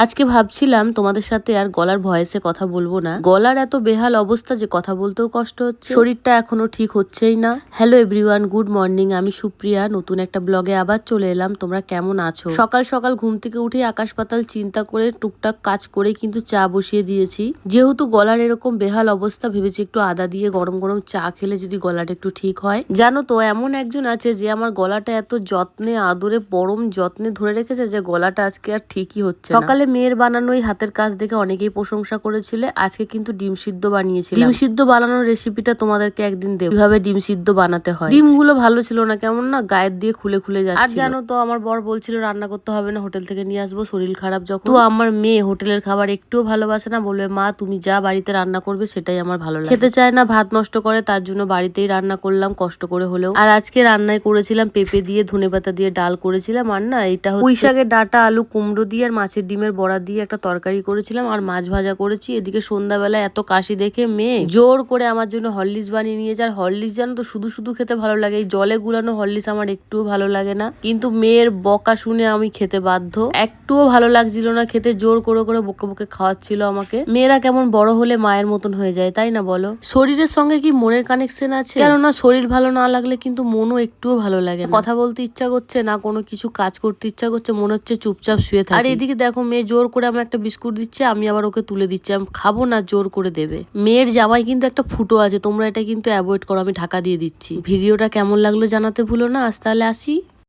আজকে ভাবছিলাম তোমাদের সাথে আর গলার ভয়েসে কথা বলবো না, গলার এত বেহাল অবস্থা যে কথা বলতেও কষ্ট হচ্ছে, শরীরটা এখনো ঠিক হচ্ছেই না। Hello everyone, good morning. আমি সুপ্রিয়া, নতুন একটা ব্লগে আবার চলে এলাম। তোমরা কেমন আছো? সকাল সকাল ঘুম থেকে উঠে আকাশ পাতাল চিন্তা করে টুকটাক কাজ করে কিন্তু চা বসিয়ে দিয়েছি। যেহেতু গলার এরকম বেহাল অবস্থা, ভেবেছি একটু আদা দিয়ে গরম গরম চা খেলে যদি গলাটা একটু ঠিক হয়। জানো তো, এমন একজন আছে যে আমার গলাটা এত যত্নে আদরে পরম যত্নে ধরে রেখেছে যে গলাটা আজকে আর ঠিকই হচ্ছে না। সকালে মেয়ের বানানো এই হাতের কাজ দেখে অনেকেই প্রশংসা করেছিলে। আজকে কিন্তু ডিম সিদ্ধ বানিয়েছিলাম। ডিম সিদ্ধ বানানোর রেসিপিটা তোমাদেরকে একদিন দেব, কিভাবে ডিম সিদ্ধ বানাতে হয়। ডিমগুলো ভালো ছিল না, কেমন না গায়ের দিয়ে খুলে খুলে যাচ্ছে। আর জানো তো, আমার বর বলছিল রান্না করতে হবে না, হোটেল থেকে নিয়ে আসবো, শরীর খারাপ যখন। তো আমার মেয়ে হোটেলের খাবার একটুও ভালোবাসে না, বলবে মা তুমি যা বাড়িতে রান্না করবে সেটাই আমার ভালো লাগে। খেতে চায় না, ভাত নষ্ট করে, তার জন্য বাড়িতেই রান্না করলাম কষ্ট করে হলেও। আর আজকে রান্নায় করেছিলাম পেঁপে দিয়ে ধনেপাতা দিয়ে ডাল করেছিলাম। আর না, এটা পুঁই শাকের ডাঁটা, আলু কুমড়ো দিয়ে আর মাছের ডিমের বড়া দিয়ে একটা তরকারি করেছিলাম, আর মাছ ভাজা করেছি। এদিকে সন্ধ্যাবেলা এত কাশি দেখে মেয়ে জোর করে আমার জন্য হরলিক্স বানিয়ে নিয়েছে। আর হরলিক্স জানো তো শুধু শুধু খেতে ভালো লাগে, এই জলে গুলানো হরলিক্স আমার একটুও ভালো লাগে না। কিন্তু মেয়ের বকা শুনে আমি খেতে বাধ্য। একটুও ভালো লাগছিল না খেতে, জোর করে করে বকে বকে খাওয়াচ্ছিল আমাকে। মেয়েরা কেমন বড় হলে মায়ের মতন হয়ে যায়, তাই না বলো? শরীরের সঙ্গে কি মনের কানেকশন আছে? কেননা শরীর ভালো না লাগলে কিন্তু মনও একটুও ভালো লাগে না। কথা বলতে ইচ্ছা করছে না, কোনো কিছু কাজ করতে ইচ্ছা করছে, মনে হচ্ছে চুপচাপ শুয়ে থাকি। আর এদিকে দেখো মেয়ে জোর করে আমার একটা বিস্কুট দিচ্ছে, আমি আবার ওকে তুলে দিচ্ছি। আমি খাবো না, জোর করে দেবে। মেয়ের জামাই কিন্তু একটা ফুটো আছে, তোমরা এটা কিন্তু অ্যাভয়েড করো, আমি ঢাকা দিয়ে দিচ্ছি। ভিডিওটা কেমন লাগলো জানাতে ভুলো না। আজ তাহলে আসি।